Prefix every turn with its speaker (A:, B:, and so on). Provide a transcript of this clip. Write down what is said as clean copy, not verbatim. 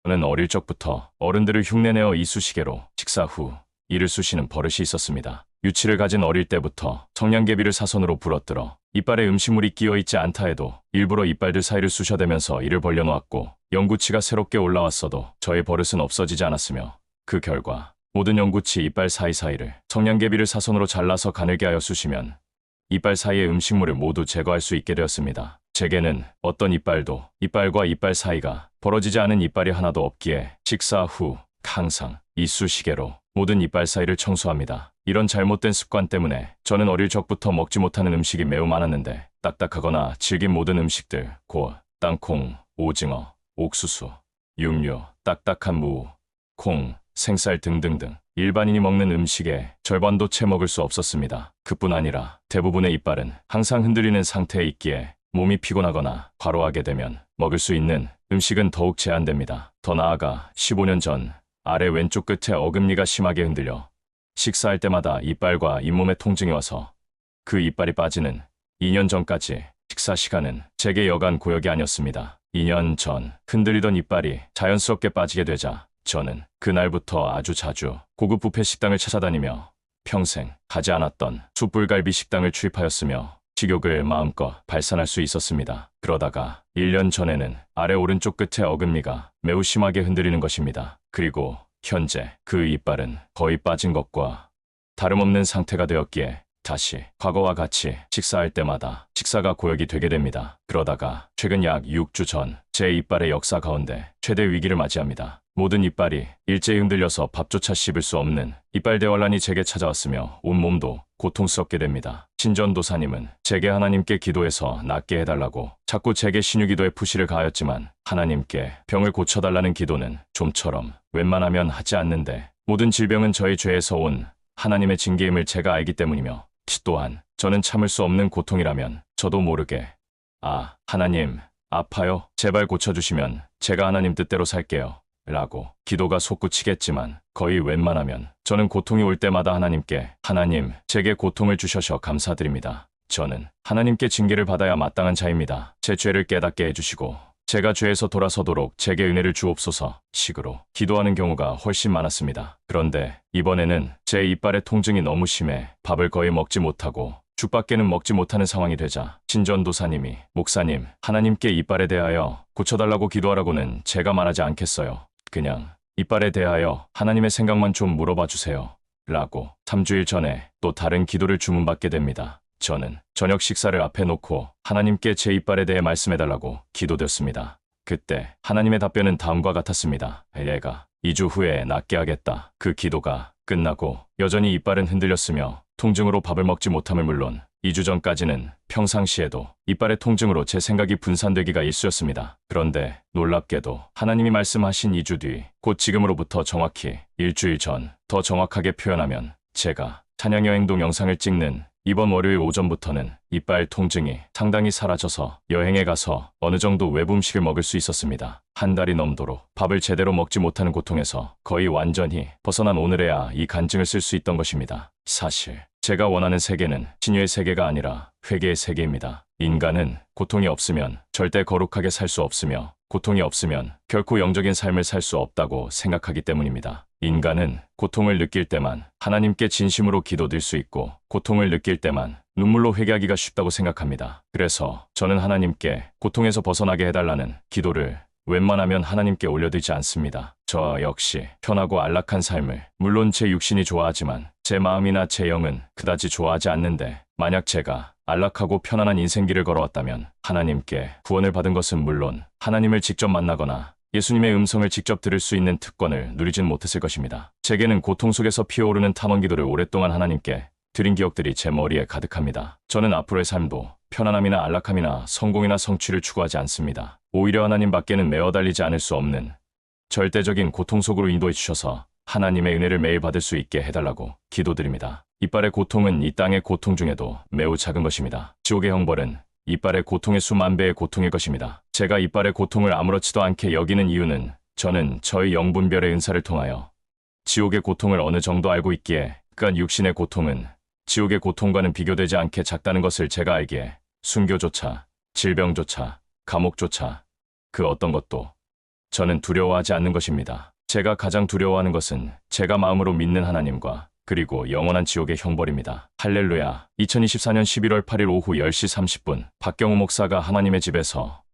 A: 저는 어릴 적부터 어른들을 흉내내어 이쑤시개로 식사 후 이를 쑤시는 버릇이 있었습니다. 유치를 가진 어릴 때부터 성냥개비를 사선으로 부러뜨려 이빨에 음식물이 끼어있지 않다 해도 일부러 이빨들 사이를 쑤셔대면서 이를 벌려놓았고, 영구치가 새롭게 올라왔어도 저의 버릇은 없어지지 않았으며, 그 결과 모든 영구치 이빨 사이사이를 성냥개비를 사선으로 잘라서 가늘게 하여 쑤시면 이빨 사이의 음식물을 모두 제거할 수 있게 되었습니다. 제게는 어떤 이빨도 이빨과 이빨 사이가 벌어지지 않은 이빨이 하나도 없기에 식사 후 항상 이쑤시개로 모든 이빨 사이를 청소합니다. 이런 잘못된 습관 때문에 저는 어릴 적부터 먹지 못하는 음식이 매우 많았는데, 딱딱하거나 질긴 모든 음식들, 고, 땅콩, 오징어, 옥수수, 육류, 딱딱한 무, 콩, 생쌀 등등등 일반인이 먹는 음식의 절반도 채 먹을 수 없었습니다. 그뿐 아니라 대부분의 이빨은 항상 흔들리는 상태에 있기에 몸이 피곤하거나 과로하게 되면 먹을 수 있는 음식은 더욱 제한됩니다. 더 나아가 15년 전 아래 왼쪽 끝에 어금니가 심하게 흔들려 식사할 때마다 이빨과 잇몸에 통증이 와서 그 이빨이 빠지는 2년 전까지 식사 시간은 제게 여간 고역이 아니었습니다. 2년 전 흔들리던 이빨이 자연스럽게 빠지게 되자 저는 그날부터 아주 자주 고급 뷔페 식당을 찾아다니며 평생 가지 않았던 숯불갈비 식당을 출입하였으며 식욕을 마음껏 발산할 수 있었습니다. 그러다가 1년 전에는 아래 오른쪽 끝에 어금니가 매우 심하게 흔들리는 것입니다. 그리고 현재 그 이빨은 거의 빠진 것과 다름없는 상태가 되었기에 다시 과거와 같이 식사할 때마다 식사가 고역이 되게 됩니다. 그러다가 최근 약 6주 전 제 이빨의 역사 가운데 최대 위기를 맞이합니다. 모든 이빨이 일제히 흔들려서 밥조차 씹을 수 없는 이빨 대환란이 제게 찾아왔으며 온몸도 고통스럽게 됩니다. 신전도사님은 제게 하나님께 기도해서 낫게 해달라고 자꾸 제게 신유기도에 푸시를 가하였지만, 하나님께 병을 고쳐달라는 기도는 좀처럼 웬만하면 하지 않는데, 모든 질병은 저의 죄에서 온 하나님의 징계임을 제가 알기 때문이며, 또한 저는 참을 수 없는 고통이라면 저도 모르게 하나님 아파요, 제발 고쳐주시면 제가 하나님 뜻대로 살게요 라고 기도가 솟구치겠지만, 거의 웬만하면 저는 고통이 올 때마다 하나님께 하나님 제게 고통을 주셔서 감사드립니다. 저는 하나님께 징계를 받아야 마땅한 자입니다. 제 죄를 깨닫게 해주시고 제가 죄에서 돌아서도록 제게 은혜를 주옵소서 식으로 기도하는 경우가 훨씬 많았습니다. 그런데 이번에는 제 이빨의 통증이 너무 심해 밥을 거의 먹지 못하고 죽밖에는 먹지 못하는 상황이 되자 신전도사님이 목사님, 하나님께 이빨에 대하여 고쳐달라고 기도하라고는 제가 말하지 않겠어요. 그냥 이빨에 대하여 하나님의 생각만 좀 물어봐 주세요 라고 3주일 전에 또 다른 기도를 주문받게 됩니다. 저는 저녁 식사를 앞에 놓고 하나님께 제 이빨에 대해 말씀해달라고 기도드렸습니다. 그때 하나님의 답변은 다음과 같았습니다. 얘가 2주 후에 낫게 하겠다. 그 기도가 끝나고 여전히 이빨은 흔들렸으며 통증으로 밥을 먹지 못함을 물론 2주 전까지는 평상시에도 이빨의 통증으로 제 생각이 분산되기가 일쑤였습니다. 그런데 놀랍게도 하나님이 말씀하신 2주 뒤, 곧 지금으로부터 정확히 일주일 전, 더 정확하게 표현하면 제가 찬양여행동 영상을 찍는 이번 월요일 오전부터는 이빨 통증이 상당히 사라져서 여행에 가서 어느 정도 외부 음식을 먹을 수 있었습니다. 한 달이 넘도록 밥을 제대로 먹지 못하는 고통에서 거의 완전히 벗어난 오늘에야 이 간증을 쓸 수 있던 것입니다. 사실 제가 원하는 세계는 신유의 세계가 아니라 회개의 세계입니다. 인간은 고통이 없으면 절대 거룩하게 살 수 없으며, 고통이 없으면 결코 영적인 삶을 살 수 없다고 생각하기 때문입니다. 인간은 고통을 느낄 때만 하나님께 진심으로 기도드릴 수 있고, 고통을 느낄 때만 눈물로 회개하기가 쉽다고 생각합니다. 그래서 저는 하나님께 고통에서 벗어나게 해달라는 기도를 웬만하면 하나님께 올려드리지 않습니다. 저 역시 편하고 안락한 삶을, 물론 제 육신이 좋아하지만 제 마음이나 제 영은 그다지 좋아하지 않는데, 만약 제가 안락하고 편안한 인생길을 걸어왔다면 하나님께 구원을 받은 것은 물론 하나님을 직접 만나거나 예수님의 음성을 직접 들을 수 있는 특권을 누리진 못했을 것입니다. 제게는 고통 속에서 피어오르는 탄원기도를 오랫동안 하나님께 드린 기억들이 제 머리에 가득합니다. 저는 앞으로의 삶도 편안함이나 안락함이나 성공이나 성취를 추구하지 않습니다. 오히려 하나님 밖에는 메어 달리지 않을 수 없는 절대적인 고통 속으로 인도해 주셔서 하나님의 은혜를 매일 받을 수 있게 해달라고 기도드립니다. 이빨의 고통은 이 땅의 고통 중에도 매우 작은 것입니다. 지옥의 형벌은 이빨의 고통의 수만 배의 고통일 것입니다. 제가 이빨의 고통을 아무렇지도 않게 여기는 이유는 저는 저의 영분별의 은사를 통하여 지옥의 고통을 어느 정도 알고 있기에, 그간 육신의 고통은 지옥의 고통과는 비교되지 않게 작다는 것을 제가 알기에 순교조차, 질병조차, 감옥조차 그 어떤 것도 저는 두려워하지 않는 것입니다. 제가 가장 두려워하는 것은 제가 마음으로 믿는 하나님과 그리고 영원한 지옥의 형벌입니다. 할렐루야. 2024년 11월 8일 오후 10시 30분 박경우 목사가 하나님의 집에서